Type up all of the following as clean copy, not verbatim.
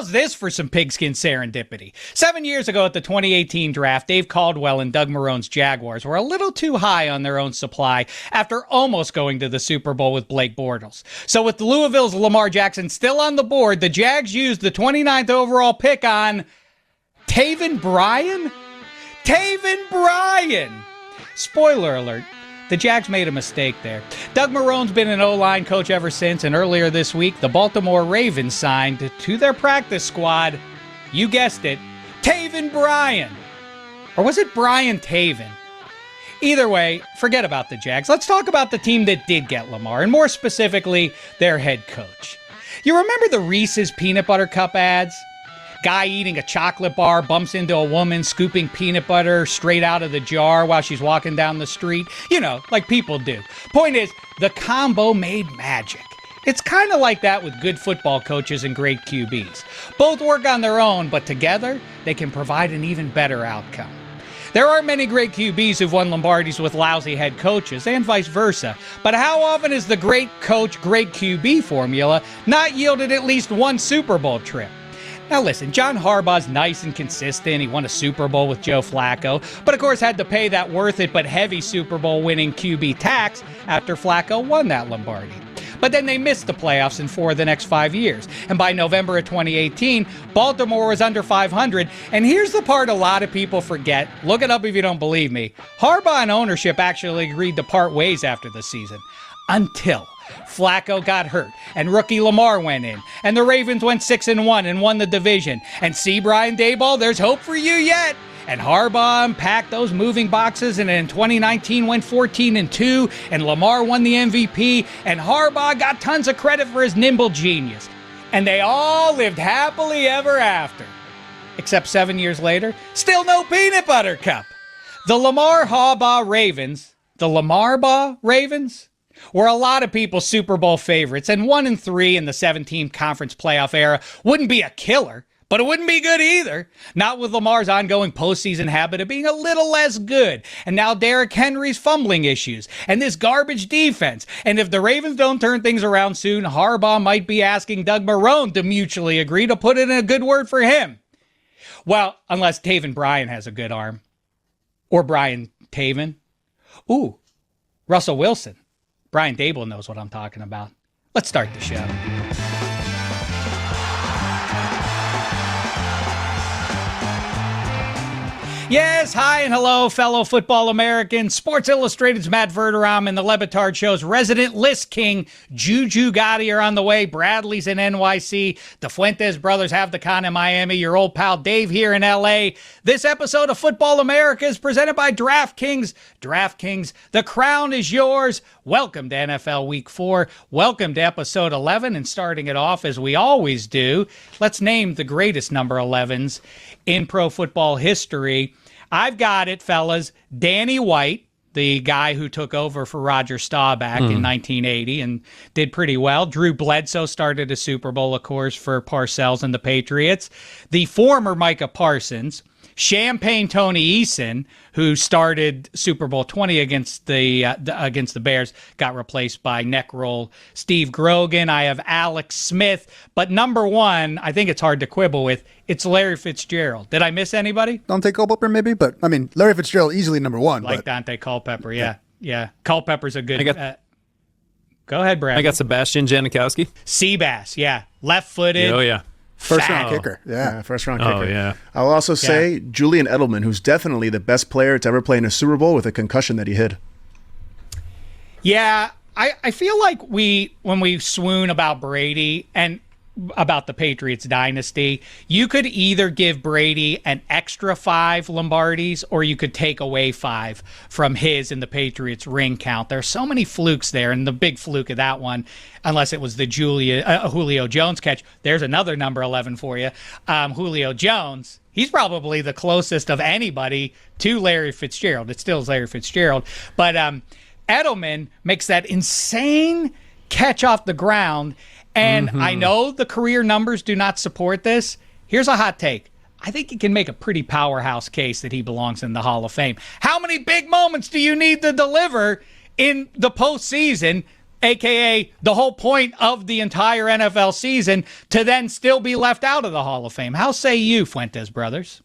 How's this for some pigskin serendipity? 7 years ago at the 2018 draft, Dave Caldwell and Doug Marrone's Jaguars were a little too high on their own supply after almost going to the Super Bowl with Blake Bortles. So with Louisville's Lamar Jackson still on the board, the Jags used the 29th overall pick on Taven Bryan? Taven Bryan! Spoiler alert. The Jags made a mistake there. Doug Marrone's been an O-line coach ever since, and earlier this week, the Baltimore Ravens signed to their practice squad, you guessed it, Taven Bryan. Or was it Brian Taven? Either way, forget about the Jags. Let's talk about the team that did get Lamar, and more specifically, their head coach. You remember the Reese's Peanut Butter Cup ads? Guy eating a chocolate bar bumps into a woman scooping peanut butter straight out of the jar while she's walking down the street. You know, like people do. Point is, the combo made magic. It's kind of like that with good football coaches and great QBs. Both work on their own, but together, they can provide an even better outcome. There aren't many great QBs who've won Lombardis with lousy head coaches, and vice versa. But how often has the great coach, great QB formula not yielded at least one Super Bowl trip? Now listen, John Harbaugh's nice and consistent. He won a Super Bowl with Joe Flacco, but of course had to pay that worth it but heavy Super Bowl winning QB tax after Flacco won that Lombardi. But then they missed the playoffs in 4 of the next 5 years. And by November of 2018, Baltimore was under 500. And here's the part a lot of people forget. Look it up if you don't believe me. Harbaugh and ownership actually agreed to part ways after the season. Until Flacco got hurt, and rookie Lamar went in, and the Ravens went 6-1 and won the division. And see, Brian Daboll, there's hope for you yet. And Harbaugh unpacked those moving boxes, and in 2019 went 14-2, and Lamar won the MVP, and Harbaugh got tons of credit for his nimble genius. And they all lived happily ever after. Except 7 years later, still no peanut butter cup. The Lamar Harbaugh Ravens, were a lot of people's Super Bowl favorites, and 1-3 in the 17 conference playoff era wouldn't be a killer, but it wouldn't be good either. Not with Lamar's ongoing postseason habit of being a little less good, and now Derrick Henry's fumbling issues, and this garbage defense. And if the Ravens don't turn things around soon, Harbaugh might be asking Doug Marrone to mutually agree to put in a good word for him. Well, unless Taven Bryan has a good arm. Or Brian Taven. Ooh, Russell Wilson. Brian Daboll knows what I'm talking about. Let's start the show. Yes, hi and hello, fellow football Americans. Sports Illustrated's Matt Verderame and the Le Batard Show's resident list king, JuJu Gotti, are on the way. Bradley's in NYC. The Fuentes brothers have the con in Miami. Your old pal Dave here in LA. This episode of Football America is presented by DraftKings. DraftKings, the crown is yours. Welcome to NFL Week 4. Welcome to episode 11. And starting it off, as we always do, let's name the greatest number 11s in pro football history. I've got it, fellas. Danny White, the guy who took over for Roger Staubach in 1980 and did pretty well. Drew Bledsoe started a Super Bowl, of course, for Parcells and the Patriots. The former Micah Parsons. Champagne Tony Eason, who started Super Bowl 20 against the Bears, got replaced by neck roll Steve Grogan. I have Alex Smith, but number one, I think it's hard to quibble with. It's Larry Fitzgerald. Did I miss anybody? Dante Culpepper, maybe, but I mean, Larry Fitzgerald easily number one. Like Dante Culpepper, yeah. Culpepper's a good. Go ahead, Brad. I got Sebastian Janikowski. Seabass, yeah, left-footed. Oh yeah. First-round kicker. Yeah, first-round kicker. Oh, yeah. I'll also say Julian Edelman, who's definitely the best player to ever play in a Super Bowl with a concussion that he hid. Yeah, I feel like when we swoon about Brady and about the Patriots dynasty, you could either give Brady an extra 5 Lombardis or you could take away 5 from his and the Patriots ring count. There's so many flukes there, and the big fluke of that one, unless it was the Julio Jones catch, there's another number 11 for you. Julio Jones, he's probably the closest of anybody to Larry Fitzgerald. It still is Larry Fitzgerald. But Edelman makes that insane catch off the ground. And I know the career numbers do not support this. Here's a hot take. I think you can make a pretty powerhouse case that he belongs in the Hall of Fame. How many big moments do you need to deliver in the postseason? AKA the whole point of the entire NFL season, to then still be left out of the Hall of Fame. How say you, Fuentes Brothers?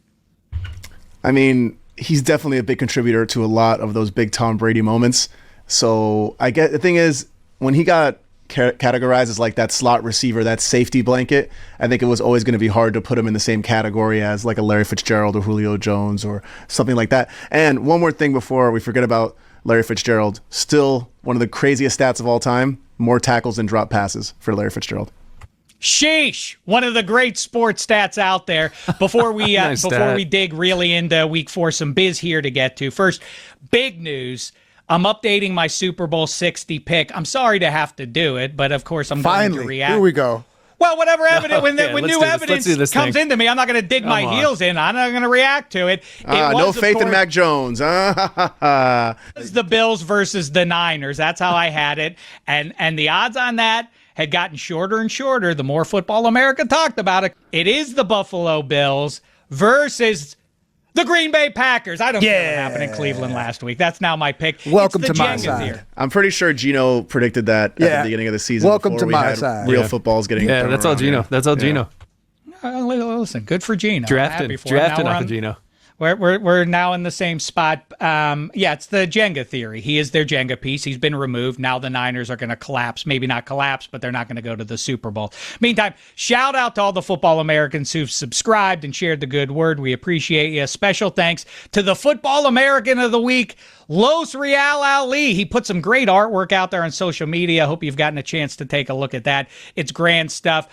I mean, he's definitely a big contributor to a lot of those big Tom Brady moments. So I get the thing is, when he got categorized as like that slot receiver, that safety blanket, I think it was always going to be hard to put him in the same category as like a Larry Fitzgerald or Julio Jones or something like that. And one more thing before we forget about Larry Fitzgerald, still one of the craziest stats of all time, more tackles than drop passes for Larry Fitzgerald. Sheesh, one of the great sports stats out there. Before we before we dig really into week 4, some biz here to get to. First, big news. I'm updating my Super Bowl 60 pick. I'm sorry to have to do it, but of course I'm going to react. Here we go. Well, whatever evidence, when new evidence comes into me, I'm not going to dig my heels in. I'm not going to react to it. No faith in Mac Jones. The Bills versus the Niners. That's how I had it. And the odds on that had gotten shorter and shorter the more Football America talked about it. It is the Buffalo Bills versus the Green Bay Packers. I don't care what happened in Cleveland last week. That's now my pick. Welcome to my side. I'm pretty sure Gino predicted that at the beginning of the season. Welcome to my side. Real football's getting thrown that's all Gino. Here. That's all Gino. Listen, good for Gino. Drafted off of Gino. We're now in the same spot. It's the Jenga theory. He is their Jenga piece. He's been removed. Now the Niners are going to collapse. Maybe not collapse, but they're not going to go to the Super Bowl. Meantime, shout out to all the Football Americans who've subscribed and shared the good word. We appreciate you. Special thanks to the Football American of the Week, Los Real Ali. He put some great artwork out there on social media. I hope you've gotten a chance to take a look at that. It's grand stuff.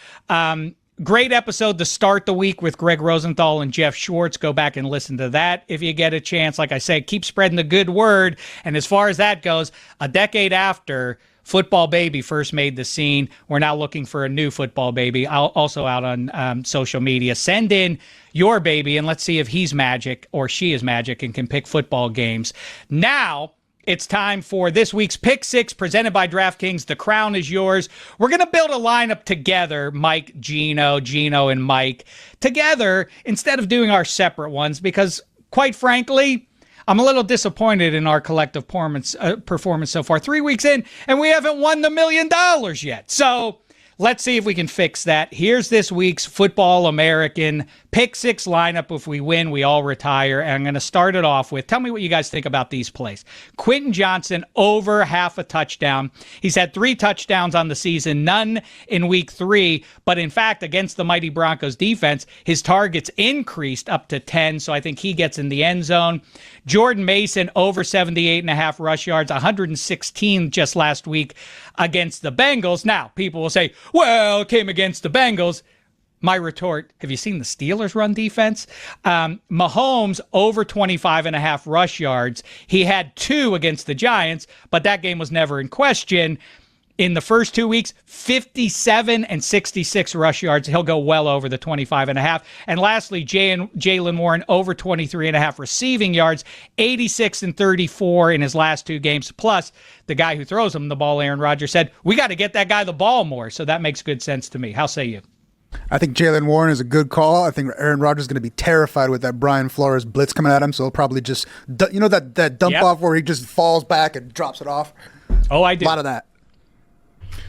Great episode to start the week with Greg Rosenthal and Jeff Schwartz. Go back and listen to that if you get a chance. Like I say, keep spreading the good word. And as far as that goes, a decade after Football Baby first made the scene, we're now looking for a new Football Baby, also out on social media. Send in your baby and let's see if he's magic or she is magic and can pick football games. Now, it's time for this week's Pick 6 presented by DraftKings. The crown is yours. We're going to build a lineup together, Mike, Gino, and Mike, together instead of doing our separate ones because, quite frankly, I'm a little disappointed in our collective performance so far. 3 weeks in, and we haven't won the $1 million yet. So let's see if we can fix that. Here's this week's Football American Pick 6 lineup. If we win, we all retire. And I'm going to start it off with, tell me what you guys think about these plays. Quentin Johnson over half a touchdown. He's had 3 touchdowns on the season, none in week 3. But in fact, against the mighty Broncos defense, his targets increased up to 10. So I think he gets in the end zone. Jordan Mason over 78.5 rush yards, 116 just last week against the Bengals. Now, people will say, well, it came against the Bengals. My retort, have you seen the Steelers run defense? Mahomes over 25.5 rush yards. He had 2 against the Giants, but that game was never in question. In the first 2 weeks, 57 and 66 rush yards. He'll go well over the 25.5. And lastly, Jaylen Warren over 23.5 receiving yards, 86 and 34 in his last 2 games. Plus, the guy who throws him the ball, Aaron Rodgers, said, we got to get that guy the ball more. So that makes good sense to me. How say you? I think Jaylen Warren is a good call. I think Aaron Rodgers is going to be terrified with that Brian Flores blitz coming at him. So he'll probably just, that dump off where he just falls back and drops it off. Oh, I do. A lot of that.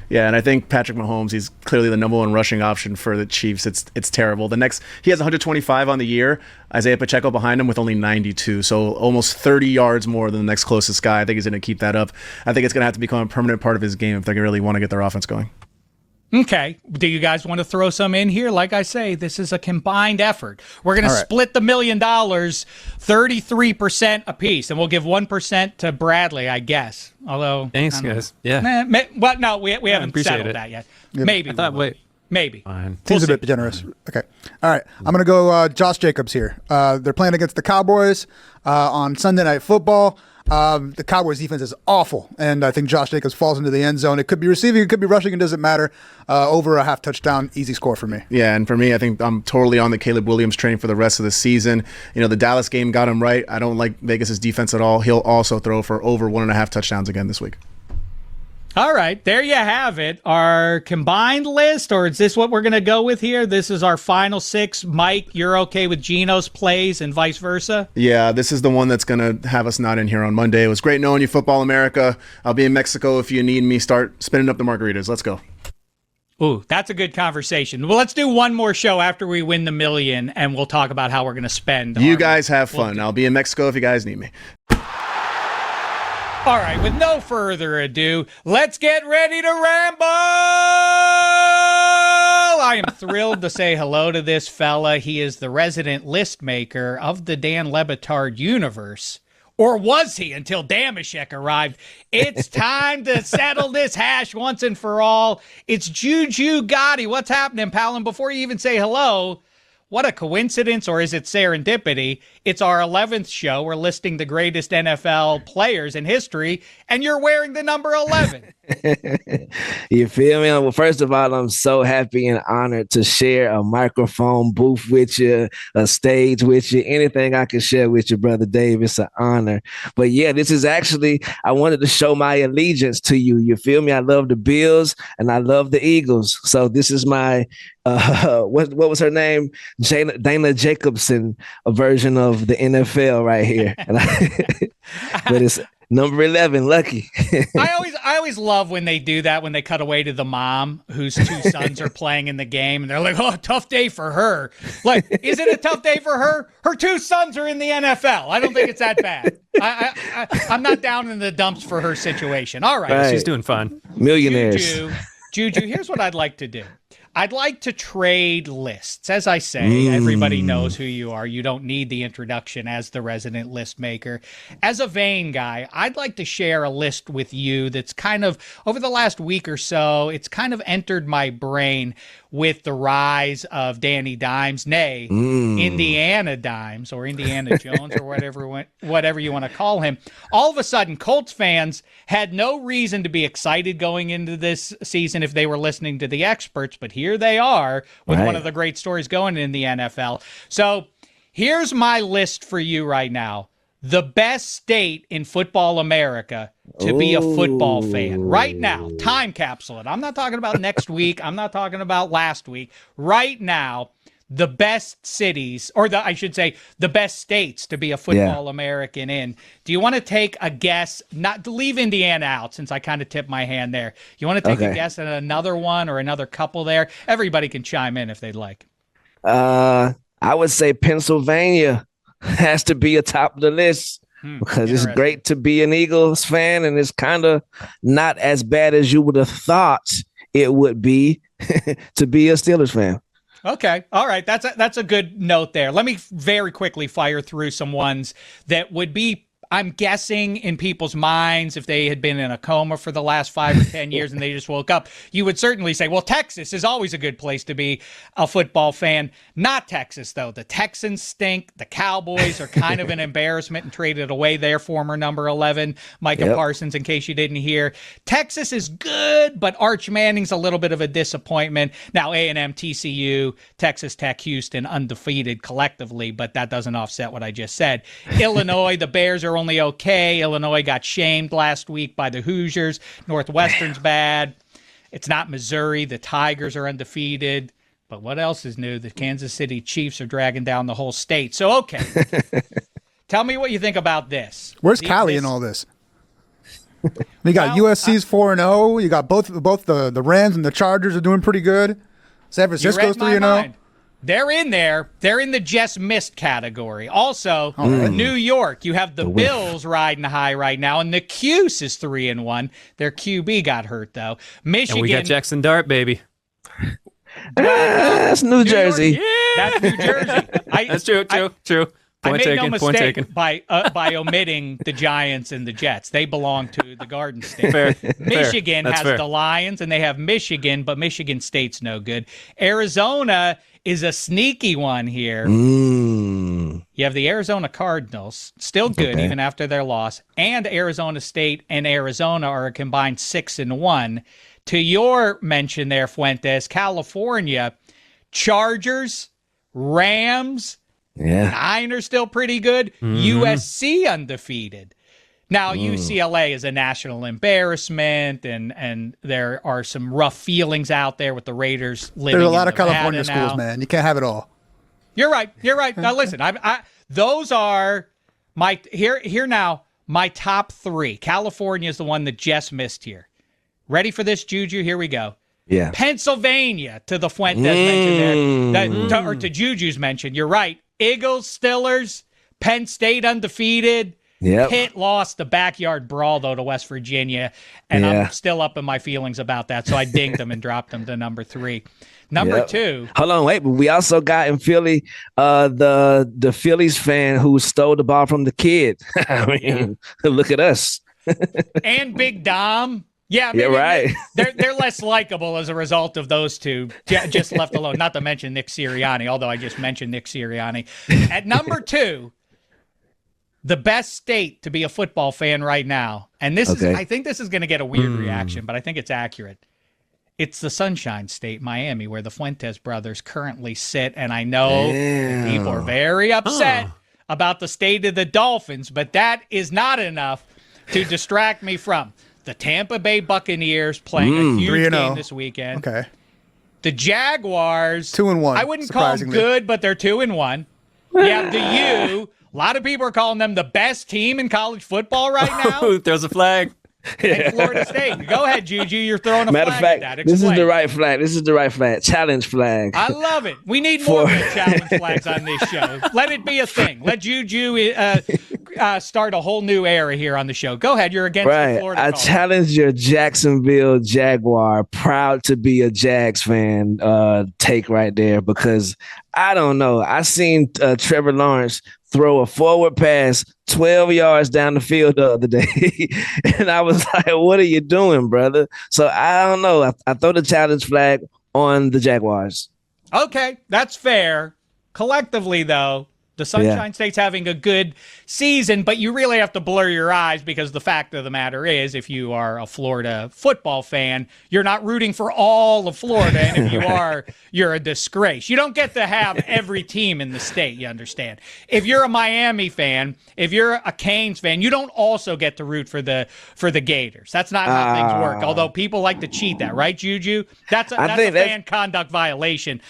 Yeah, and I think Patrick Mahomes, he's clearly the number 1 rushing option for the Chiefs. It's terrible. He has 125 on the year. Isaiah Pacheco behind him with only 92, so almost 30 yards more than the next closest guy. I think he's going to keep that up. I think it's going to have to become a permanent part of his game if they really want to get their offense going. Okay. Do you guys want to throw some in here? Like I say, this is a combined effort. We're going to split the $1 million 33% apiece, and we'll give 1% to Bradley, I guess. Although, thanks, guys. Yeah. No, we haven't settled that yet. Yeah. Maybe. Maybe. Fine. Seems a bit generous. Okay. All right. I'm going to go Josh Jacobs here. They're playing against the Cowboys on Sunday Night Football. The Cowboys defense is awful, and I think Josh Jacobs falls into the end zone. It could be receiving, it could be rushing, it doesn't matter. Over a half touchdown, easy score for me. Yeah, and for me, I think I'm totally on the Caleb Williams train for the rest of the season. The Dallas game got him right. I don't like Vegas' defense at all. He'll also throw for over 1.5 touchdowns again this week. All right, there you have it. Our combined list, or is this what we're going to go with here? This is our final 6. Mike, you're okay with Gino's plays and vice versa? Yeah, this is the one that's going to have us not in here on Monday. It was great knowing you, Football America. I'll be in Mexico if you need me. Start spinning up the margaritas. Let's go. Ooh, that's a good conversation. Well, let's do one more show after we win the $1 million, and we'll talk about how we're going to spend. You guys have fun. I'll be in Mexico if you guys need me. All right, with no further ado, let's get ready to ramble! I am thrilled to say hello to this fella. He is the resident list maker of the Dan Le Batard universe. Or was he until Dameshek arrived? It's time to settle this hash once and for all. It's JuJu Gotti. What's happening, pal? And before you even say hello, what a coincidence, or is it serendipity? It's our 11th show. We're listing the greatest NFL players in history, and you're wearing the number 11. You feel me? Well, first of all, I'm so happy and honored to share a microphone booth with you, a stage with you, anything I can share with you, Brother Dave. It's an honor. But yeah, this is actually, I wanted to show my allegiance to you. You feel me? I love the Bills and I love the Eagles. So this is my, what was her name? Dana Jacobson, a version of the NFL right here. But it's number 11, lucky. I always love when they do that, when they cut away to the mom whose 2 sons are playing in the game, and they're like, oh, tough day for her. Like, is it a tough day for her? Her 2 sons are in the NFL. I don't think it's that bad. I'm not down in the dumps for her situation. All right. She's doing fine. Millionaires. JuJu, here's what I'd like to do. I'd like to trade lists. As I say, everybody knows who you are. You don't need the introduction as the resident list maker. As a vain guy, I'd like to share a list with you that's kind of, over the last week or so, it's kind of entered my brain with the rise of Danny Dimes, nay, Indiana Dimes or Indiana Jones or whatever you want to call him. All of a sudden, Colts fans had no reason to be excited going into this season if they were listening to the experts, but here they are with one of the great stories going in the NFL. So here's my list for you right now. The best state in football America to be a football fan. Right now, time capsule it. I'm not talking about next week. I'm not talking about last week. Right now, the best cities, or I should say, the best states to be a football American in. Do you want to take a guess? Not to leave Indiana out, since I kind of tipped my hand there. You want to take a guess at another one or another couple there? Everybody can chime in if they'd like. I would say Pennsylvania has to be atop the list because it's great to be an Eagles fan, and it's kind of not as bad as you would have thought it would be to be a Steelers fan. Okay. All right. That's a good note there. Let me very quickly fire through some ones that would be, I'm guessing, in people's minds, if they had been in a coma for the last 5 or 10 years and they just woke up, you would certainly say, well, Texas is always a good place to be a football fan. Not Texas, though. The Texans stink. The Cowboys are kind of an embarrassment and traded away their former number 11, Micah Parsons, in case you didn't hear. Texas is good, but Arch Manning's a little bit of a disappointment. Now, A&M, TCU, Texas Tech, Houston, undefeated collectively, but that doesn't offset what I just said. Illinois, the Bears are only okay. Illinois got shamed last week by the Hoosiers. Northwestern's bad. It's not Missouri. The Tigers are undefeated. But what else is new? The Kansas City Chiefs are dragging down the whole state. So, okay. Tell me what you think about this. Where's Cali in all this? You got USC's 4-0. You got both the Rams and the Chargers are doing pretty good. San Francisco's 3-0. They're in there. They're in the just missed category. Also, New York, you have the Bills riding high right now, and the Cuse is 3-1. Their QB got hurt, though. Michigan. And we got Jackson Dart, baby. That's New Jersey. Yeah. That's New Jersey. That's true. Point I made taken, no point mistake taken. by omitting the Giants and the Jets. They belong to the Garden State. Fair. Michigan That's has fair. the Lions, and they have Michigan, but Michigan State's no good. Arizona is a sneaky one here. You have the Arizona Cardinals, still good even after their loss, and Arizona State and Arizona are a combined 6-1. To your mention there, Fuentes, California, Chargers, Rams, Niners still pretty good, USC undefeated. Now, UCLA is a national embarrassment, and there are some rough feelings out there with the Raiders living There's a lot in of California Nevada schools, man. You can't have it all. You're right. Now, listen, those are my my top three. California is the one that just missed here. Ready for this, Juju? Here we go. Yeah. Pennsylvania, to the Fuentes mention there, or to Juju's mention. You're right. Eagles, Steelers, Penn State undefeated. Yep. Pitt lost the backyard brawl, though, to West Virginia, and I'm still up in my feelings about that, so I dinged them and dropped them to number 3. Number 2. Hold on, wait, but we also got in Philly the Phillies fan who stole the ball from the kid. I mean, look at us. And Big Dom. Yeah, right. They're less likable as a result of those two, just left alone, not to mention Nick Sirianni, although I just mentioned Nick Sirianni. At number 2, the best state to be a football fan right now, and this is, I think this is going to get a weird reaction, but I think it's accurate. It's the Sunshine State, Miami, where the Fuentes brothers currently sit, and I know people are very upset about the state of the Dolphins, but that is not enough to distract me from the Tampa Bay Buccaneers playing a huge game this weekend. Okay. The Jaguars, 2-1. I wouldn't call them good, but they're 2-1. You have the U. A lot of people are calling them the best team in college football right now. Who throws a flag? And Florida State. Go ahead, Juju. You're throwing a Matter flag of fact, at that. this is Explain. the right flag. This is the right flag. Challenge flag. I love it. We need more good challenge flags on this show. Let it be a thing. Let Juju start a whole new era here on the show. Go ahead. You're against the Florida I call. challenge your Jacksonville Jaguar, proud to be a Jags fan, take right there, because I don't know. I seen Trevor Lawrence throw a forward pass 12 yards down the field the other day. And I was like, what are you doing, brother? So I don't know. I throw the challenge flag on the Jaguars. Okay, that's fair. Collectively, though, the Sunshine State's having a good season, but you really have to blur your eyes because the fact of the matter is, if you are a Florida football fan, you're not rooting for all of Florida, and if you are, you're a disgrace. You don't get to have every team in the state, you understand. If you're a Miami fan, if you're a Canes fan, you don't also get to root for the Gators. That's not how things work, although people like to cheat that, right, Juju? That's a fan conduct violation.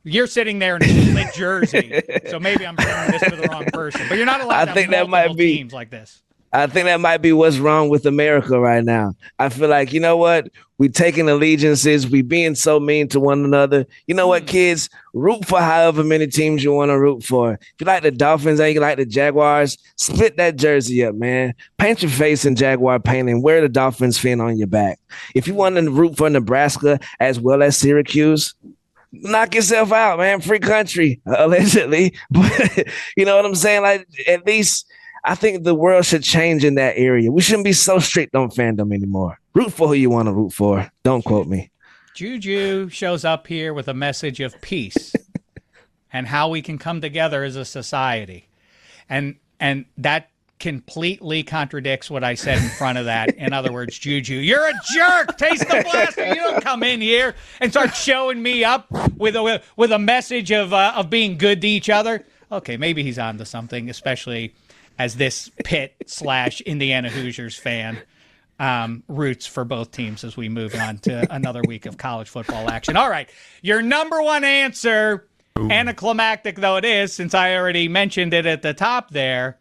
You're sitting there in a split jersey, so maybe I'm bringing this to the wrong person, but you're not allowed to have multiple teams like this. I think that might be what's wrong with America right now. I feel like, you know what? We taking allegiances. We being so mean to one another. You know what, kids? Root for however many teams you want to root for. If you like the Dolphins and you like the Jaguars, split that jersey up, man. Paint your face in Jaguar paint and wear the Dolphins fin on your back. If you want to root for Nebraska as well as Syracuse, knock yourself out, man. Free country, allegedly. But you know what I'm saying? Like, at least I think the world should change in that area. We shouldn't be so strict on fandom anymore. Root for who you want to root for. Don't quote me. Juju shows up here with a message of peace and how we can come together as a society. And that completely contradicts what I said in front of that. In other words, Juju, you're a jerk. Taste the blaster. You don't come in here and start showing me up with a message of being good to each other. Okay, maybe he's on to something, especially as this Pitt/Indiana Hoosiers fan roots for both teams as we move on to another week of college football action. All right, your number one answer, anticlimactic though it is, since I already mentioned it at the top there,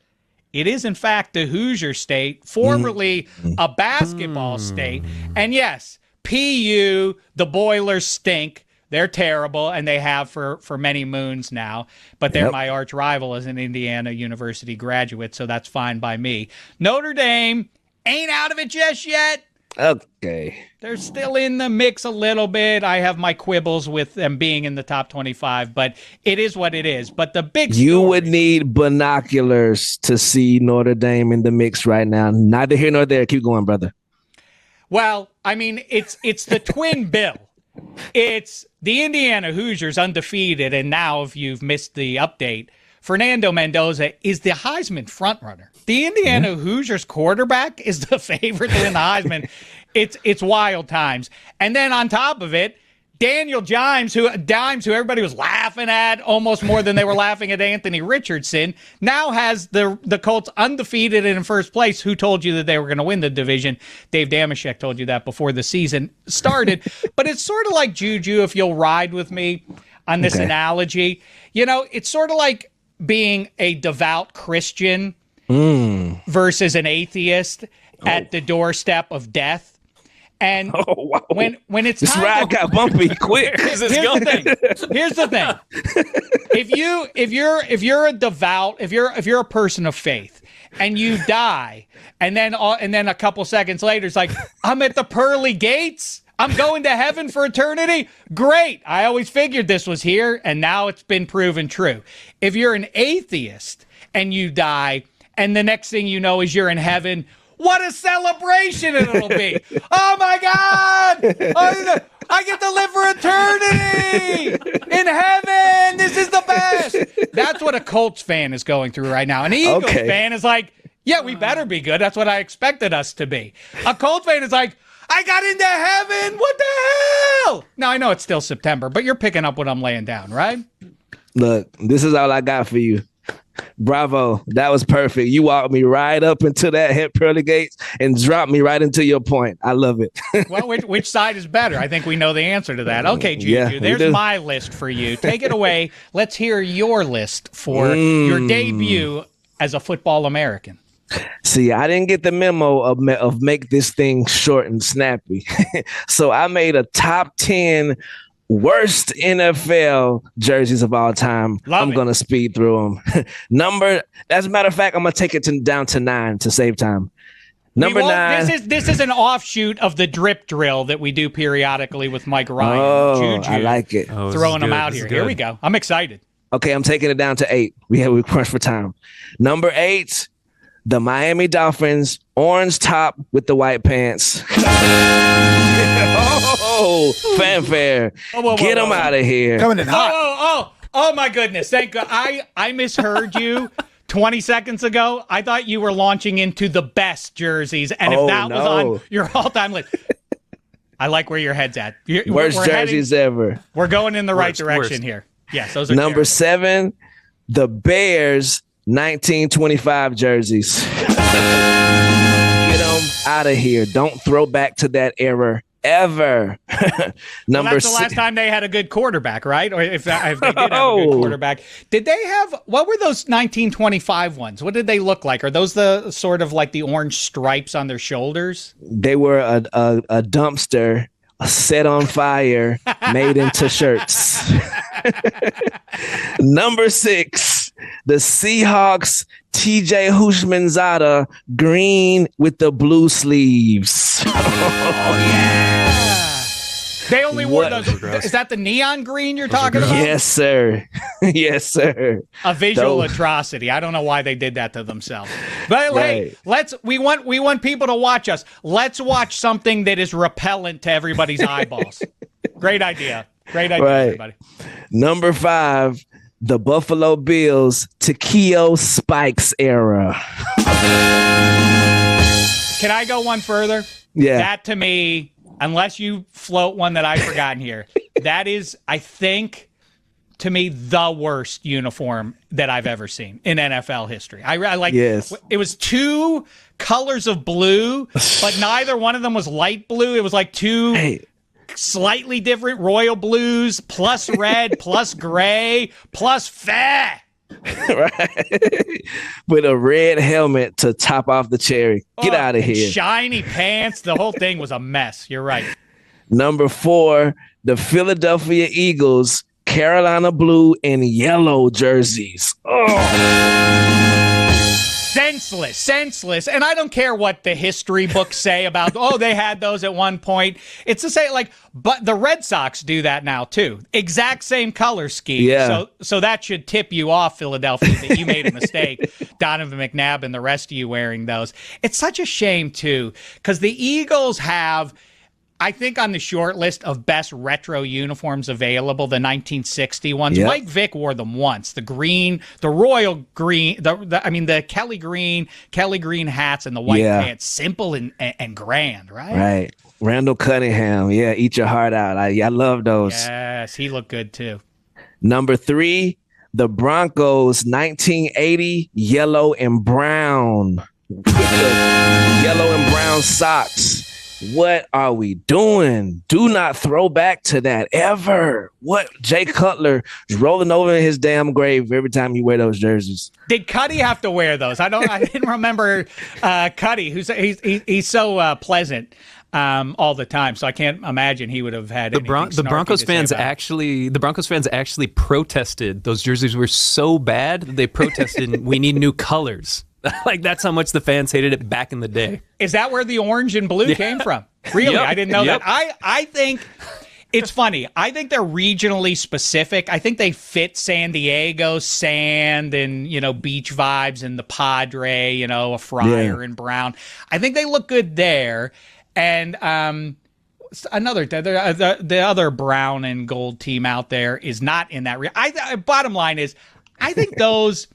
it is, in fact, the Hoosier State, formerly a basketball state. And yes, PU, the Boilers stink. They're terrible, and they have for many moons now. But they're my arch rival as an Indiana University graduate, so that's fine by me. Notre Dame ain't out of it just yet. Okay. They're still in the mix a little bit. I have my quibbles with them being in the top 25, but it is what it is. But the big You story, would need binoculars to see Notre Dame in the mix right now. Neither here nor there. Keep going, brother. well, I mean, it's the twin bill. It's the Indiana Hoosiers undefeated, and now if you've missed the update, Fernando Mendoza is the Heisman frontrunner. The Indiana Hoosiers quarterback is the favorite to win the Heisman. It's wild times. And then on top of it, Daniel Dimes, who everybody was laughing at almost more than they were laughing at Anthony Richardson, now has the Colts undefeated and in first place. Who told you that they were going to win the division? Dave Dameshek told you that before the season started. But it's sort of like JuJu, if you'll ride with me on this analogy. You know, it's sort of like being a devout Christian versus an atheist at the doorstep of death. And when it's this time ride got bumpy quick. Here's the thing. If you're a devout, if you're a person of faith, and you die, and then a couple seconds later it's like, I'm at the pearly gates. I'm going to heaven for eternity. Great. I always figured this was here, and now it's been proven true. If you're an atheist and you die, and the next thing you know is you're in heaven, what a celebration it'll be. Oh, my God. I get to live for eternity in heaven. This is the best. That's what a Colts fan is going through right now. An Eagles fan is like, yeah, we better be good. That's what I expected us to be. A Colts fan is like, I got into heaven. What the hell? Now, I know it's still September, but you're picking up what I'm laying down, right? Look, this is all I got for you. Bravo. That was perfect. You walked me right up into that pearly gates and dropped me right into your point. I love it. Well, which side is better? I think we know the answer to that. Okay, JuJu, there's my list for you. Take it away. Let's hear your list for your debut as a football American. See, I didn't get the memo of make this thing short and snappy. So I made a top 10 worst NFL jerseys of all time. I'm going to speed through them. As a matter of fact, I'm going to take it down to 9 to save time. Number 9. This is an offshoot of the drip drill that we do periodically with Mike Ryan. Oh, JuJu, I like it. Throwing them out here. Here we go. I'm excited. Okay, I'm taking it down to 8. We crunch for time. Number 8, the Miami Dolphins, orange top with the white pants. Oh, fanfare. Get them out of here. Coming in hot. Oh, my goodness. Thank God. I misheard you 20 seconds ago. I thought you were launching into the best jerseys. And if that was on your all-time list, I like where your head's at. Worst jerseys ever. We're going in the right direction here. Yes, those are Number 7, the Bears 1925 jerseys. Get them out of here. Don't throw back to that era ever. That's the last time they had a good quarterback, right? Or if they did have a good quarterback. Did they have, what were those 1925 ones? What did they look like? Are those the sort of like the orange stripes on their shoulders? They were a dumpster set on fire, made into shirts. Number 6, the Seahawks TJ Hushmanzada green with the blue sleeves. Oh, yeah. They only wore those. Is that the neon green you're talking about? Yes, sir. Yes, sir. A visual atrocity. I don't know why they did that to themselves. But hey, we want people to watch us. Let's watch something that is repellent to everybody's eyeballs. Great idea. Everybody. Number 5, the Buffalo Bills Takeo Spikes era. Can I go one further? Yeah. That to me, unless you float one that I've forgotten here, that is, I think, to me, the worst uniform that I've ever seen in NFL history. I like. Yes. It was 2 colors of blue, but neither one of them was light blue. It was like 2 slightly different royal blues plus red plus gray plus fat. Right. With a red helmet to top off the cherry. Get out of here. Shiny pants. The whole thing was a mess. You're right. Number 4, the Philadelphia Eagles Carolina blue and yellow jerseys. Senseless. And I don't care what the history books say about, they had those at one point. It's to say, but the Red Sox do that now, too. Exact same color scheme. Yeah. So that should tip you off, Philadelphia, that you made a mistake. Donovan McNabb and the rest of you wearing those. It's such a shame, too, because the Eagles have, I think, on the short list of best retro uniforms available, the 1960 ones. Yep. Mike Vick wore them once. The green, the royal green, the Kelly green hats and the white pants. Simple and grand, right? Right. Randall Cunningham. Yeah, eat your heart out. I love those. Yes, he looked good too. Number 3, the Broncos 1980 yellow and brown. Yellow and brown socks. What are we doing? Do not throw back to that ever. What? Jay Cutler is rolling over in his damn grave every time you wear those jerseys. Did Cuddy have to wear those? I didn't remember Cuddy. He's so pleasant all the time, so I can't imagine he would have had the Broncos fans actually protested. Those jerseys were so bad that they protested. We need new colors. Like, that's how much the fans hated it back in the day. Is that where the orange and blue came from? Really? Yep. I didn't know that. I think it's funny. I think they're regionally specific. I think they fit San Diego sand and, beach vibes and the Padre, a Friar and brown. I think they look good there. And the other brown and gold team out there is not in that. Bottom line is, I think the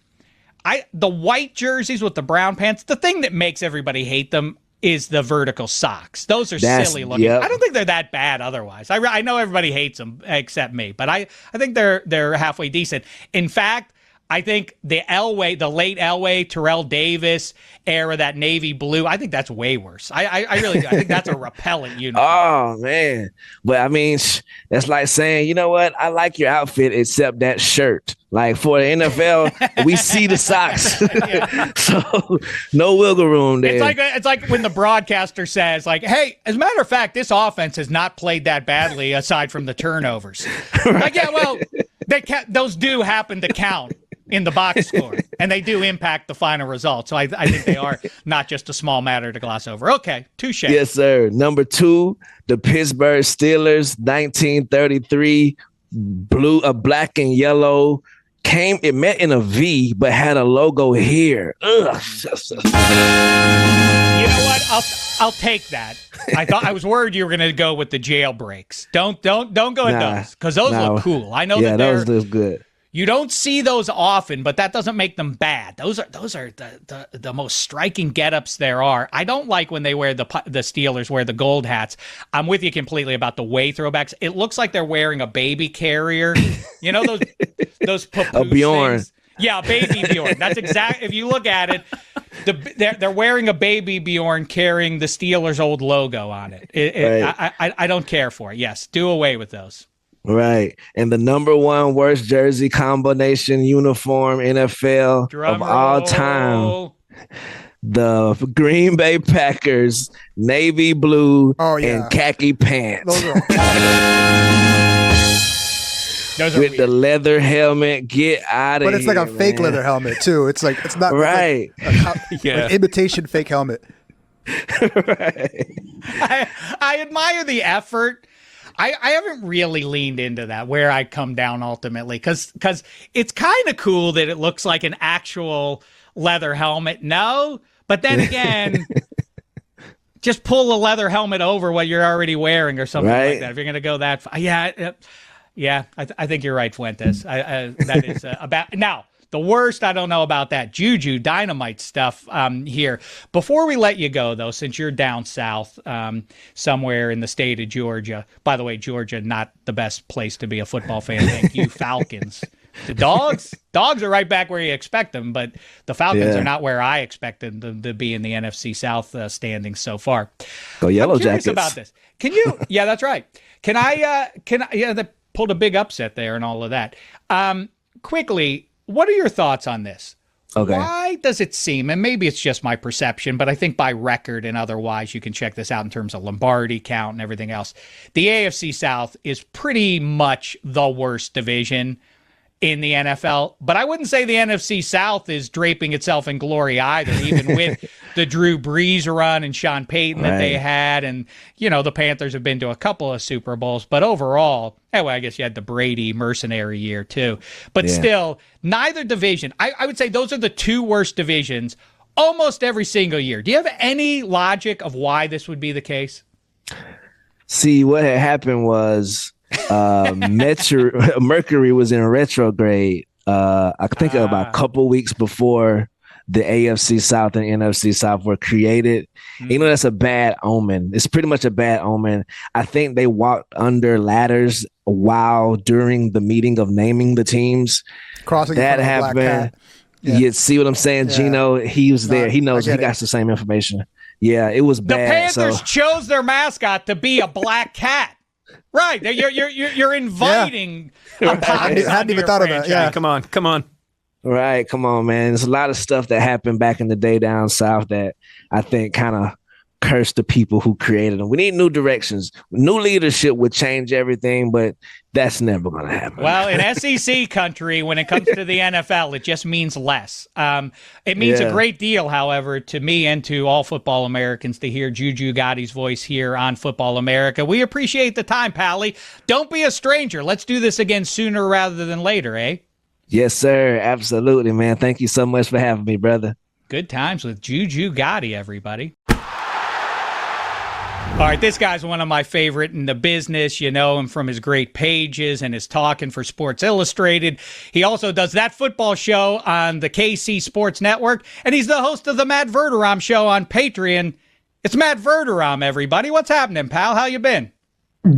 white jerseys with the brown pants, the thing that makes everybody hate them is the vertical socks. Those are silly looking. Yep. I don't think they're that bad otherwise. I know everybody hates them except me, but I think they're halfway decent. In fact, I think the late Elway, Terrell Davis era, that navy blue, I think that's way worse. I really do. I think that's a repellent uniform. Oh, man. But, I mean, that's like saying, you know what? I like your outfit except that shirt. Like, for the NFL, we see the socks. So, no wiggle room there. It's like when the broadcaster says, like, hey, as a matter of fact, this offense has not played that badly aside from the turnovers. Right. Like, yeah, well, those do happen to count in the box score, and they do impact the final result. So I think they are not just a small matter to gloss over. Okay, touche. Yes, sir. Number 2, the Pittsburgh Steelers, 1933, black and yellow. It met in a V, but had a logo here. Ugh. You know what? I'll take that. I was worried you were going to go with the jailbreaks. Don't go with those, because those look cool. I know that those look good. You don't see those often, but that doesn't make them bad. Those are the most striking get-ups there are. I don't like when they wear the Steelers wear the gold hats. I'm with you completely about the way throwbacks. It looks like they're wearing a baby carrier. You know those papoose Bjorn. things? Yeah, baby Bjorn. That's exact. If you look at it, they're wearing a baby Bjorn carrying the Steelers' old logo on it. Right. I don't care for it. Yes, do away with those. Right. And the number 1 worst jersey combination uniform NFL of all time. The Green Bay Packers, navy blue and khaki pants. Those with the leather helmet. Get out of here. But it's like a fake leather helmet too. It's not right. Like an imitation fake helmet. Right. I admire the effort. I haven't really leaned into that, where I come down ultimately, because it's kind of cool that it looks like an actual leather helmet. No, but then again, just pull a leather helmet over what you're already wearing or something like that. If you're going to go that far. Yeah, I think you're right, Fuentes. That is about now. The worst, I don't know about that JuJu Dynamite stuff here. Before we let you go, though, since you're down south somewhere in the state of Georgia. By the way, Georgia, not the best place to be a football fan. Thank you, Falcons. The dogs are right back where you expect them, but the Falcons are not where I expected them to be in the NFC South standings so far. Go Yellow I'm curious Jackets. about this. Can you? Yeah, that's right. Can I? Yeah, they pulled a big upset there and all of that. Quickly. What are your thoughts on this? Okay. Why does it seem, and maybe it's just my perception, but I think by record and otherwise, you can check this out in terms of Lombardi count and everything else, the AFC South is pretty much the worst division in the NFL, but I wouldn't say the NFC South is draping itself in glory either, even with the Drew Brees run and Sean Payton that they had. And, the Panthers have been to a couple of Super Bowls, but overall, I guess you had the Brady mercenary year too. But still, neither division. I would say those are the 2 worst divisions almost every single year. Do you have any logic of why this would be the case? See, what had happened was Mercury was in retrograde. I think about a couple weeks before the AFC South and NFC South were created. You know, that's a bad omen. It's pretty much a bad omen. I think they walked under ladders while during the meeting of naming the teams. Crossing that in front of a black happened. cat. Yeah. You see what I'm saying? Yeah. Gino, he was there. He knows. He it. got the same information. Yeah, it was The bad. Panthers chose their mascot to be a black cat. Right. You're inviting a I hadn't even thought of that. Yeah. Come on. Right, come on, man. There's a lot of stuff that happened back in the day down south that I think kind of cursed the people who created them. We need new directions. New leadership would change everything, but that's never going to happen. Well, in SEC country, when it comes to the NFL, it just means less. It means a great deal, however, to me and to all football Americans to hear JuJu Gotti's voice here on Football America. We appreciate the time, Pally. Don't be a stranger. Let's do this again sooner rather than later, eh? Yes, sir. Absolutely, man. Thank you so much for having me, brother. Good times with JuJu Gotti, everybody. All right, this guy's one of my favorite in the business. You know him from his great pages and his talking for Sports Illustrated. He also does that football show on the KC Sports Network, and he's the host of the Matt Verderame Show on Patreon. It's Matt Verderame, everybody. What's happening, pal? How you been?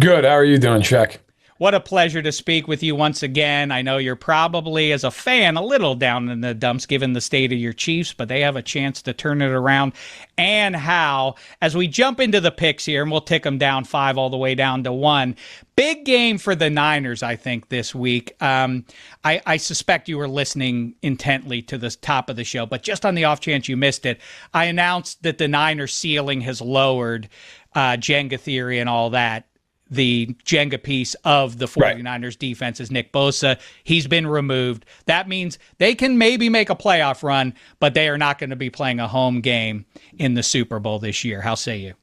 Good. How are you doing, Chuck? What a pleasure to speak with you once again. I know you're probably, as a fan, a little down in the dumps given the state of your Chiefs, but they have a chance to turn it around. And how, as we jump into the picks here, and we'll tick them down 5 all the way down to 1. Big game for the Niners, I think, this week. I suspect you were listening intently to the top of the show, but just on the off chance you missed it, I announced that the Niners ceiling has lowered, Jenga theory and all that. The Jenga piece of the 49ers defense is Nick Bosa. He's been removed. That means they can maybe make a playoff run, but they are not going to be playing a home game in the Super Bowl this year. How say you?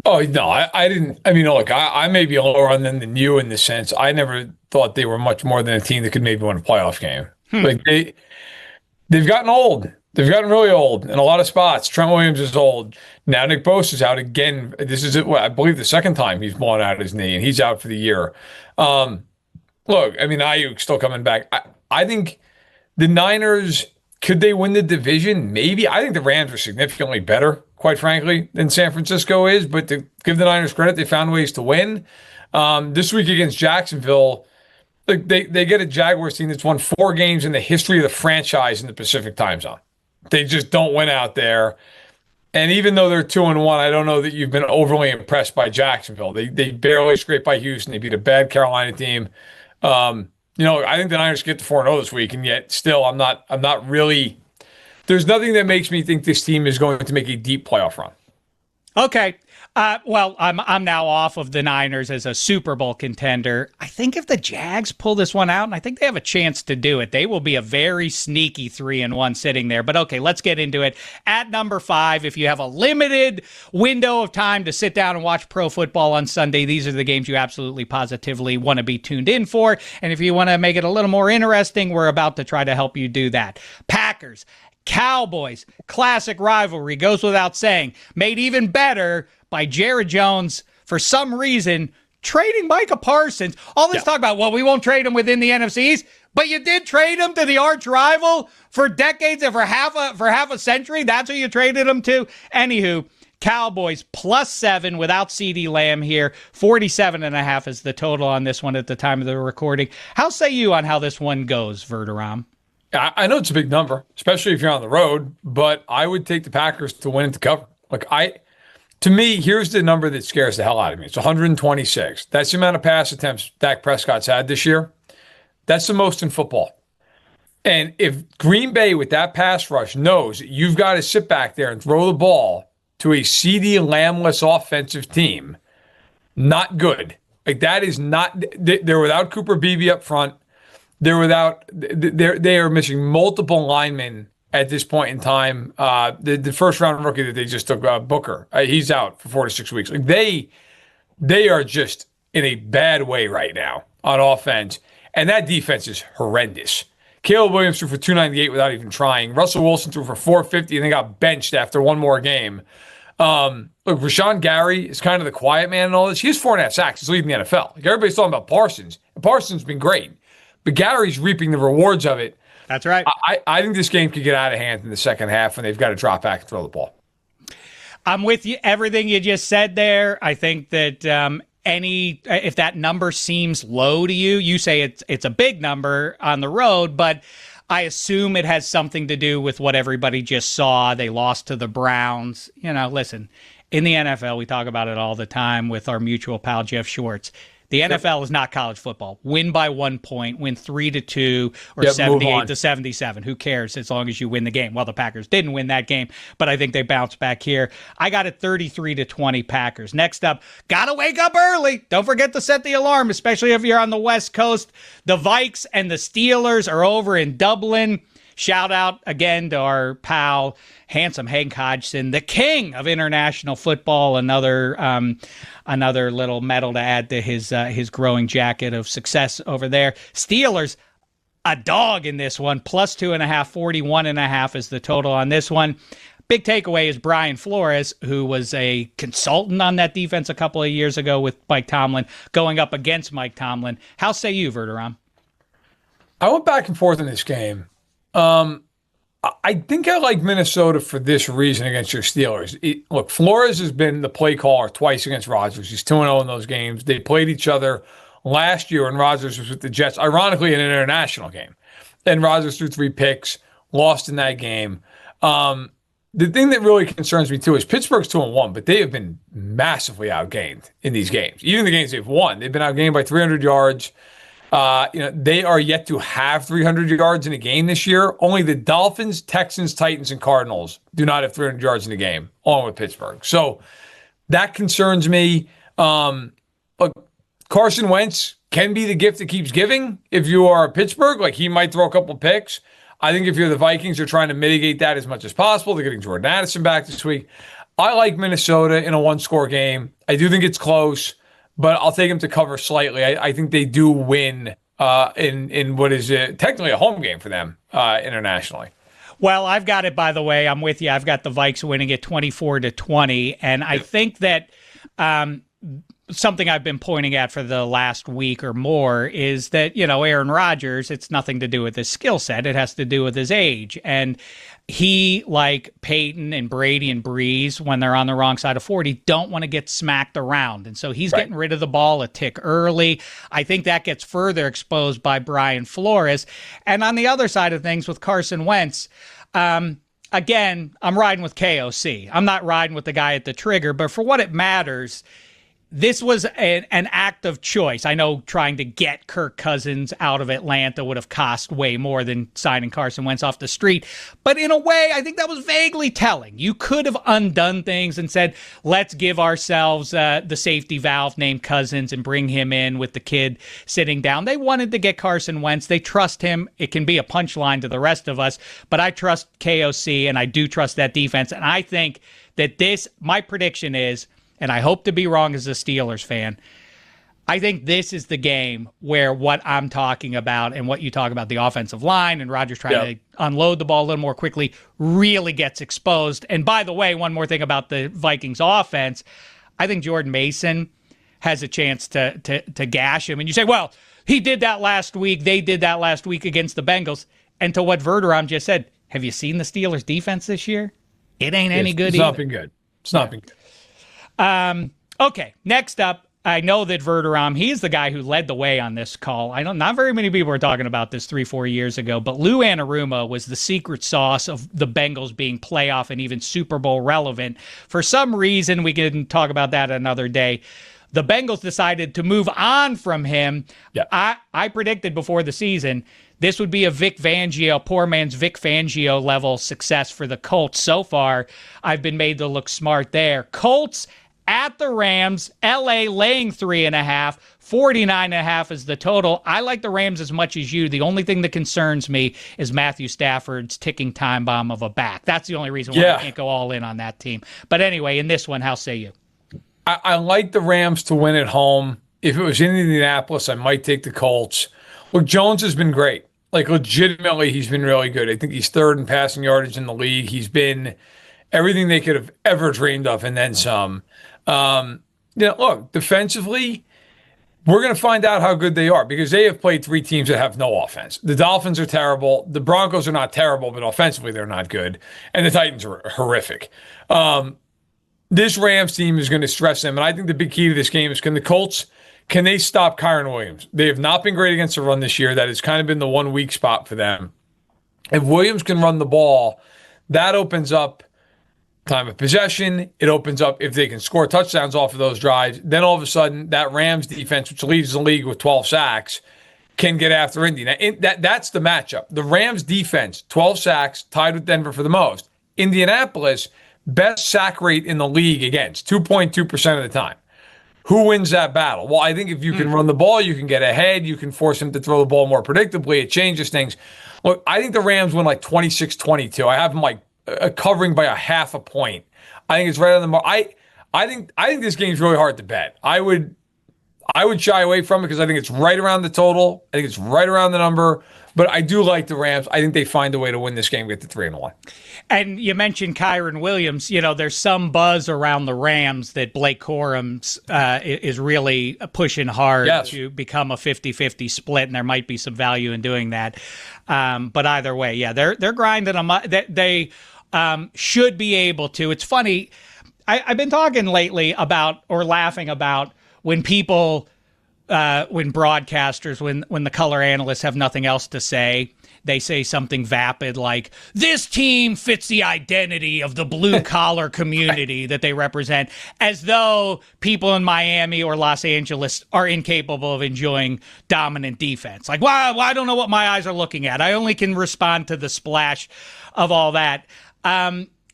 Oh, no, I didn't. I mean, look, I may be a lower on them than you in the sense. I never thought they were much more than a team that could maybe win a playoff game. Like they've gotten old. They've gotten really old in a lot of spots. Trent Williams is old. Now Nick Bosa's out again. This is, I believe, the second time he's blown out his knee, and he's out for the year. Look, I mean, Ayuk's still coming back. I think the Niners, could they win the division? Maybe. I think the Rams are significantly better, quite frankly, than San Francisco is. But to give the Niners credit, they found ways to win. This week against Jacksonville, like they get a Jaguars team that's won 4 games in the history of the franchise in the Pacific time zone. They just don't win out there. And even though they're 2-1, I don't know that you've been overly impressed by Jacksonville. They barely scraped by Houston. They beat a bad Carolina team. I think the Niners get to 4-0 this week, and yet still I'm not really. There's nothing that makes me think this team is going to make a deep playoff run. Okay. Well, I'm now off of the Niners as a Super Bowl contender. I think if the Jags pull this one out, and I think they have a chance to do it, they will be a very sneaky 3-1 sitting there. But okay, let's get into it. At number 5, if you have a limited window of time to sit down and watch pro football on Sunday, these are the games you absolutely positively want to be tuned in for. And if you want to make it a little more interesting, we're about to try to help you do that. Packers, Cowboys, classic rivalry, goes without saying. Made even better by Jared Jones, for some reason, trading Micah Parsons. All this talk about, well, we won't trade him within the NFC East, but you did trade him to the arch rival for decades and for half a century. That's who you traded him to. Anywho, Cowboys +7 without CeeDee Lamb here. 47.5 is the total on this one at the time of the recording. How say you on how this one goes, Verderame? I know it's a big number, especially if you're on the road, but I would take the Packers to win and to cover. To me, here's the number that scares the hell out of me. It's 126. That's the amount of pass attempts Dak Prescott's had this year. That's the most in football. And if Green Bay with that pass rush knows that you've got to sit back there and throw the ball to a CeeDee Lamb-less offensive team, not good. Like, that is not – they're without Cooper Beebe up front. They are missing multiple linemen at this point in time. The first round rookie that they just took, Booker, he's out for 4 to 6 weeks. Like they are just in a bad way right now on offense, and that defense is horrendous. Caleb Williams threw for 298 without even trying. Russell Wilson threw for 450 and then got benched after one more game. Look, Rashawn Gary is kind of the quiet man in all this. He has 4.5 sacks. He's leading the NFL. Like, everybody's talking about Parsons, and Parsons has been great. but Gary's reaping the rewards of it. That's right. I think this game could get out of hand in the second half, and they've got to drop back and throw the ball. I'm with you. Everything you just said there. I think that if that number seems low to you, you say it's a big number on the road, but I assume it has something to do with what everybody just saw. They lost to the Browns. Listen, in the NFL, we talk about it all the time with our mutual pal Jeff Schwartz. The NFL is not college football. Win by 1 point, win 3-2 or 78-77. Who cares as long as you win the game? Well, the Packers didn't win that game, but I think they bounced back here. I got it 33-20 Packers. Next up, gotta wake up early. Don't forget to set the alarm, especially if you're on the West Coast. The Vikes and the Steelers are over in Dublin. Shout out again to our pal, handsome Hank Hodgson, the king of international football. Another little medal to add to his growing jacket of success over there. Steelers, a dog in this one, plus 2.5, 41.5 is the total on this one. Big takeaway is Brian Flores, who was a consultant on that defense a couple of years ago with Mike Tomlin, going up against Mike Tomlin. How say you, Verderame? I went back and forth in this game. I think I like Minnesota for this reason against your Steelers. Look, Flores has been the play caller twice against Rodgers. He's 2-0 in those games. They played each other last year when Rodgers was with the Jets, ironically in an international game. And Rodgers threw 3 picks, lost in that game. The thing that really concerns me, too, is Pittsburgh's 2-1, but they have been massively outgained in these games. Even the games they've won, they've been outgained by 300 yards. They are yet to have 300 yards in a game this year. Only the Dolphins, Texans, Titans, and Cardinals do not have 300 yards in a game, along with Pittsburgh. So that concerns me. Look, Carson Wentz can be the gift that keeps giving. If you are Pittsburgh, he might throw a couple picks. I think if you're the Vikings, you're trying to mitigate that as much as possible. They're getting Jordan Addison back this week. I like Minnesota in a one-score game. I do think it's close, but I'll take them to cover slightly. I think they do win in what is technically a home game for them internationally. Well, I've got it, by the way. I'm with you. I've got the Vikes winning it 24-20. And I think that something I've been pointing at for the last week or more is that, Aaron Rodgers, it's nothing to do with his skill set. It has to do with his age. And he, like Peyton and Brady and Breeze, when they're on the wrong side of 40, don't want to get smacked around. And so he's getting rid of the ball a tick early. I think that gets further exposed by Brian Flores. And on the other side of things with Carson Wentz, again, I'm riding with KOC. I'm not riding with the guy at the trigger, but for what it matters, this was an act of choice. I know trying to get Kirk Cousins out of Atlanta would have cost way more than signing Carson Wentz off the street. But in a way, I think that was vaguely telling. You could have undone things and said, let's give ourselves the safety valve named Cousins and bring him in with the kid sitting down. They wanted to get Carson Wentz. They trust him. It can be a punchline to the rest of us, but I trust KOC and I do trust that defense. And I think that my prediction is, and I hope to be wrong as a Steelers fan, I think this is the game where what I'm talking about and what you talk about, the offensive line and Rodgers trying to unload the ball a little more quickly, really gets exposed. And by the way, one more thing about the Vikings offense, I think Jordan Mason has a chance to gash him. And you say, well, he did that last week. They did that last week against the Bengals. And to what Verderame just said, have you seen the Steelers defense this year? It ain't any good either. It's not been good. It's not been good. Okay, next up, I know that Verderame, he's the guy who led the way on this call. Not very many people were talking about this 3-4 years ago, but Lou Anarumo was the secret sauce of the Bengals being playoff and even Super Bowl relevant. For some reason, we can talk about that another day. The Bengals decided to move on from him. Yeah. I predicted before the season this would be a Vic Fangio, poor man's Vic Fangio level success for the Colts. So far, I've been made to look smart there. Colts at the Rams, LA laying 3.5, 49.5 is the total. I like the Rams as much as you. The only thing that concerns me is Matthew Stafford's ticking time bomb of a back. That's the only reason why I can't go all in on that team. But anyway, in this one, how say you? I like the Rams to win at home. If it was in Indianapolis, I might take the Colts. Look, Jones has been great. Legitimately, he's been really good. I think he's third in passing yardage in the league. He's been everything they could have ever dreamed of and then some. Look, defensively, we're going to find out how good they are because they have played 3 teams that have no offense. The Dolphins are terrible. The Broncos are not terrible, but offensively they're not good. And the Titans are horrific. This Rams team is going to stress them. And I think the big key to this game is can they stop Kyren Williams? They have not been great against the run this year. That has kind of been the one weak spot for them. If Williams can run the ball, that opens up time of possession. It opens up if they can score touchdowns off of those drives. Then all of a sudden, that Rams defense, which leads the league with 12 sacks, can get after Indy. Now, that's the matchup. The Rams defense, 12 sacks, tied with Denver for the most. Indianapolis, best sack rate in the league against, 2.2% of the time. Who wins that battle? Well, I think if you can run the ball, you can get ahead. You can force him to throw the ball more predictably. It changes things. Look, I think the Rams win like 26-22. I have them like covering by a half a point. I think it's right on the mark. I think this game's really hard to bet. I would shy away from it because I think it's right around the total. I think it's right around the number. But I do like the Rams. I think they find a way to win this game, get to 3-1. And you mentioned Kyren Williams. You know, there's some buzz around the Rams that Blake Corum's is really pushing hard to become a 50-50 split, and there might be some value in doing that. But either way, yeah, they're grinding them. They should be able to. It's funny. I've been talking lately about or laughing about when people. When broadcasters, when the color analysts have nothing else to say, they say something vapid like, this team fits the identity of the blue-collar community that they represent, as though people in Miami or Los Angeles are incapable of enjoying dominant defense. Like, well, I don't know what my eyes are looking at. I only can respond to the splash of all that.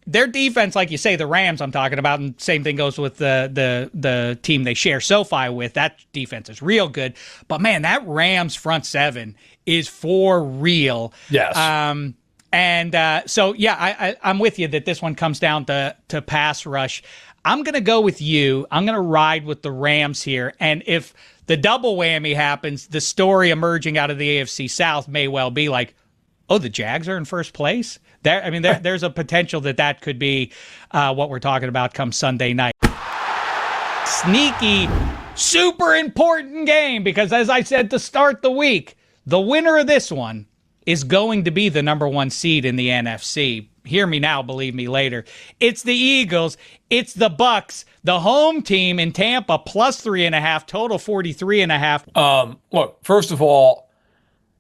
Their defense, like you say, the Rams I'm talking about, and same thing goes with the team they share SoFi with. That defense is real good. But, man, that Rams front seven is for real. Yes. So, yeah, I'm with you that this one comes down to pass rush. I'm going to go with you. I'm going to ride with the Rams here. And if the double whammy happens, the story emerging out of the AFC South may well be like, oh, the Jags are in first place? There's a potential that could be what we're talking about come Sunday night. Sneaky, super important game because, as I said to start the week, the winner of this one is going to be the number 1 seed in the NFC. Hear me now, believe me later. It's the Eagles. It's the Bucks. The home team in Tampa plus 3.5, total 43.5. Look, first of all,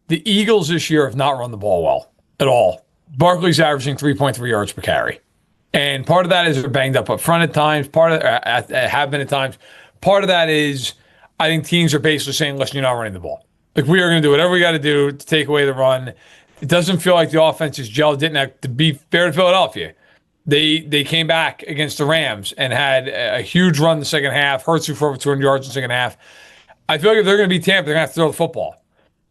the Eagles this year have not run the ball well at all. Barkley's averaging 3.3 yards per carry. And part of that is they're banged up front at times. Have been at times. Part of that is I think teams are basically saying, listen, you're not running the ball. Like, we are going to do whatever we got to do to take away the run. It doesn't feel like the offense is gelled. Didn't have to be fair to Philadelphia. They came back against the Rams and had a huge run in the second half. Hurts threw for over 200 yards in the second half. I feel like if they're going to beat Tampa, they're going to have to throw the football.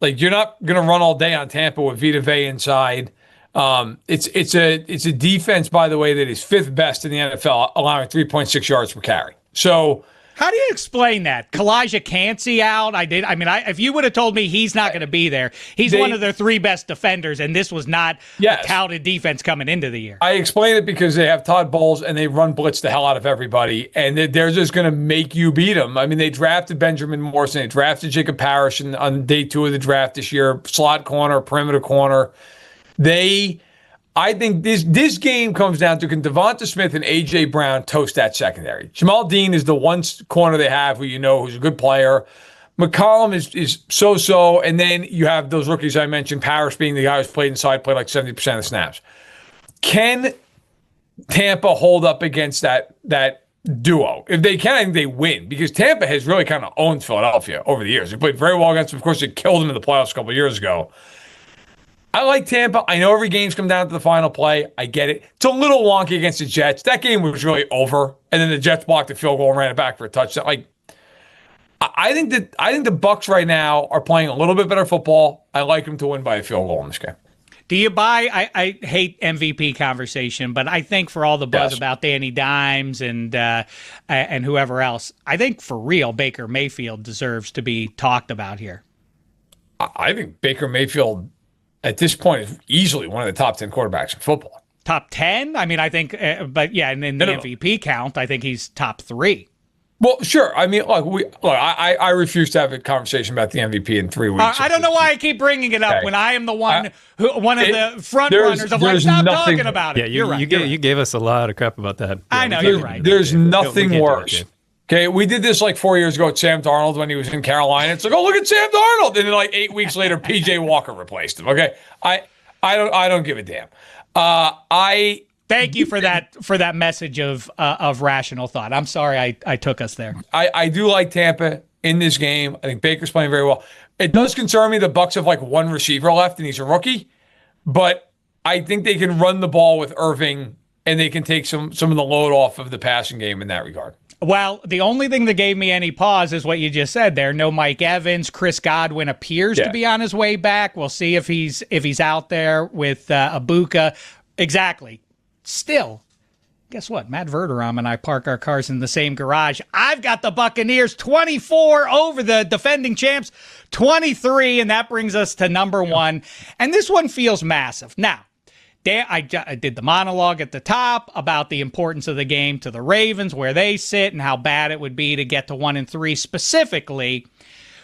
Like, you're not going to run all day on Tampa with Vita Vea inside. It's a defense, by the way, that is 5th best in the NFL, allowing 3.6 yards per carry. So how do you explain that? Kalijah Cansey out. If you would have told me he's not going to be there, he's one of their 3 best defenders, and this was not a touted defense coming into the year. I explain it because they have Todd Bowles and they run blitz the hell out of everybody, and they're just going to make you beat them. I mean, they drafted Benjamin Morrison, they drafted Jacob Parrish on day 2 of the draft this year, slot corner, perimeter corner. I think this game comes down to, can Devonta Smith and A.J. Brown toast that secondary? Jamal Dean is the one corner they have who's a good player. McCollum is so-so, and then you have those rookies I mentioned, Parrish being the guy who's played inside, played like 70% of the snaps. Can Tampa hold up against that duo? If they can, I think they win, because Tampa has really kind of owned Philadelphia over the years. They played very well against them. Of course, they killed them in the playoffs a couple of years ago. I like Tampa. I know every game's come down to the final play. I get it. It's a little wonky against the Jets. That game was really over, and then the Jets blocked the field goal and ran it back for a touchdown. Like, I think the Bucs right now are playing a little bit better football. I like them to win by a field goal in this game. Do you buy? I hate MVP conversation, but I think for all the buzz about Danny Dimes and whoever else, I think for real Baker Mayfield deserves to be talked about here. I think Baker Mayfield at this point is easily one of the top 10 quarterbacks in football. Top 10? I mean, I think, but yeah, and in the MVP count, I think he's top 3. Well, sure. I mean, I refuse to have a conversation about the MVP in 3 weeks. I don't know why I keep bringing it up Okay. when I am the one of the front runners of stop talking about it. Yeah, you're right. You gave us a lot of crap about that. I know, you're right. There's nothing do worse. that, Okay, we did this like 4 years ago with Sam Darnold when he was in Carolina. It's like, oh, look at Sam Darnold, and then like 8 weeks later, PJ Walker replaced him. Okay, I don't give a damn. Thank you for that message of rational thought. I'm sorry I took us there. I do like Tampa in this game. I think Baker's playing very well. It does concern me the Bucs have like one receiver left, and he's a rookie. But I think they can run the ball with Irving, and they can take some of the load off of the passing game in that regard. Well, the only thing that gave me any pause is what you just said there. No Mike Evans. Chris Godwin appears to be on his way back. We'll see if he's out there with Ibuka. Exactly. Still, guess what? Matt Verderame and I park our cars in the same garage. I've got the Buccaneers 24 over the defending champs 23, and that brings us to number one. And this one feels massive. Now, I did the monologue at the top about the importance of the game to the Ravens, where they sit, and how bad it would be to get to 1-3, specifically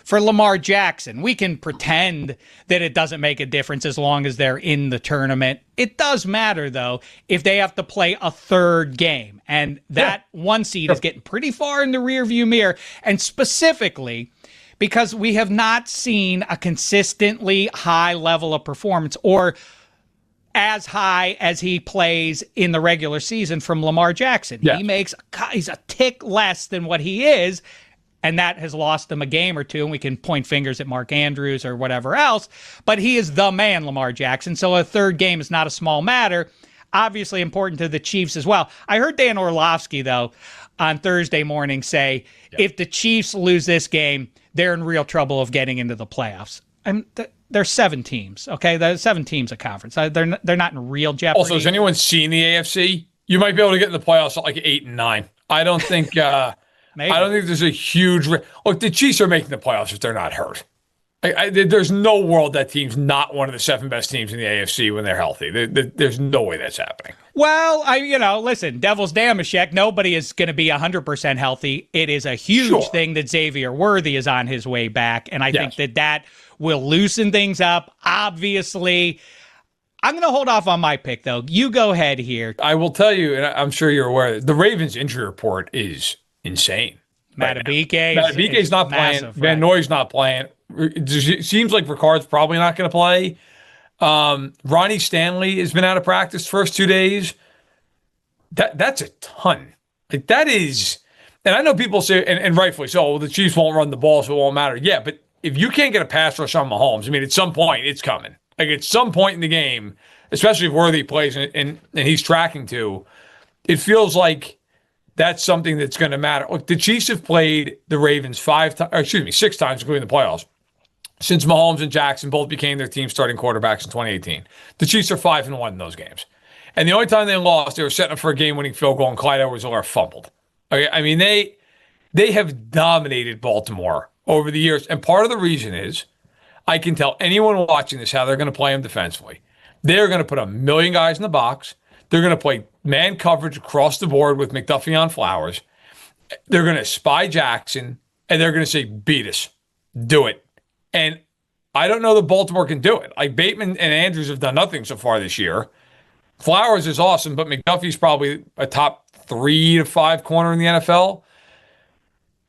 for Lamar Jackson. We can pretend that it doesn't make a difference as long as they're in the tournament. It does matter, though, if they have to play a third game. And that one seed is getting pretty far in the rearview mirror, and specifically because we have not seen a consistently high level of performance, or as high as he plays in the regular season from Lamar Jackson. Yeah. He's a tick less than what he is, and that has lost him a game or two, and we can point fingers at Mark Andrews or whatever else, but he is the man, Lamar Jackson, so a third game is not a small matter. Obviously important to the Chiefs as well. I heard Dan Orlovsky, though, on Thursday morning say, if the Chiefs lose this game, they're in real trouble of getting into the playoffs. There's 7 teams, okay? There's 7 teams a conference. They're not in real jeopardy. Also, has anyone seen the AFC? You might be able to get in the playoffs at like 8 and 9. I don't think. Maybe. I don't think there's a huge. Look, the Chiefs are making the playoffs if they're not hurt. There's no world that team's not one of the 7 best teams in the AFC when they're healthy. There's no way that's happening. Well, listen, Devil's Dameshek, nobody is going to be 100% healthy. It is a huge thing that Xavier Worthy is on his way back, and I think that will loosen things up. Obviously, I'm going to hold off on my pick, though. You go ahead here. I will tell you, and I'm sure you're aware, the Ravens injury report is insane. Matabike's not playing. Massive, Van Noy's not playing. It seems like Ricard's probably not going to play. Ronnie Stanley has been out of practice first 2 days. That's a ton. Like, that is, and I know people say, and rightfully so, well, the Chiefs won't run the ball, so it won't matter. Yeah, but if you can't get a pass rush on Mahomes, I mean, at some point it's coming. Like, at some point in the game, especially if Worthy plays and he's tracking to, it feels like that's something that's going to matter. Look, the Chiefs have played the Ravens 6 times, including the playoffs, since Mahomes and Jackson both became their team starting quarterbacks in 2018. The Chiefs are 5-1 in those games. And the only time they lost, they were setting up for a game-winning field goal, and Clyde Edwards-Helaire fumbled. Okay, I mean, they have dominated Baltimore over the years. And part of the reason is, I can tell anyone watching this how they're going to play them defensively. They're going to put 1 million guys in the box. They're going to play man coverage across the board with McDuffie on Flowers. They're going to spy Jackson, and they're going to say, beat us. Do it. And I don't know that Baltimore can do it. Like, Bateman and Andrews have done nothing so far this year. Flowers is awesome, but McDuffie's probably a top 3 to 5 corner in the NFL.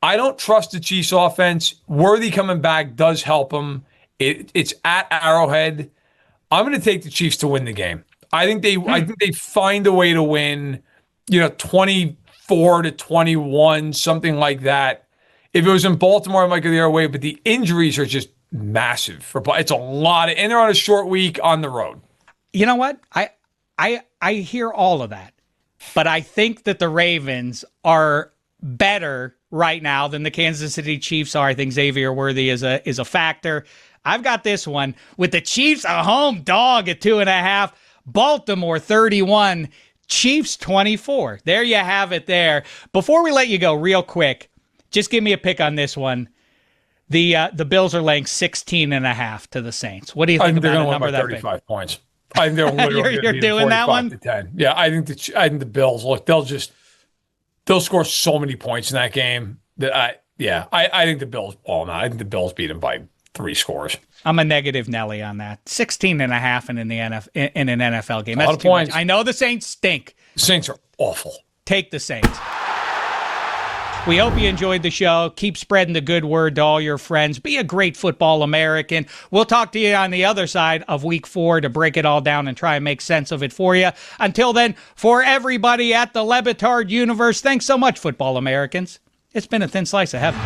I don't trust the Chiefs offense. Worthy coming back does help them. It's at Arrowhead. I'm going to take the Chiefs to win the game. I think they find a way to win, 24 to 21, something like that. If it was in Baltimore, I might go the other way, but the injuries are just massive. It's a lot, and they're on a short week on the road. You know what? I hear all of that, but I think that the Ravens are better right now than the Kansas City Chiefs are. I think Xavier Worthy is a factor. I've got this one with the Chiefs a home dog at 2.5. Baltimore 31, Chiefs 24. There you have it there. Before we let you go, real quick, just give me a pick on this one. The Bills are laying 16.5 to the Saints. What do you think about a number that big? 35 points. I think they're literally You're doing that one? 10. Yeah, I think the Bills, look, they'll score so many points in that game that I think the Bills ball them out. I think the Bills beat them by 3 scores. I'm a negative Nelly on that. 16.5 in an NFL game. A lot That's of too points. much. I know the Saints stink. The Saints are awful. Take the Saints. We hope you enjoyed the show. Keep spreading the good word to all your friends. Be a great football American. We'll talk to you on the other side of week 4 to break it all down and try and make sense of it for you. Until then, for everybody at the Le Batard universe, thanks so much, football Americans. It's been a thin slice of heaven.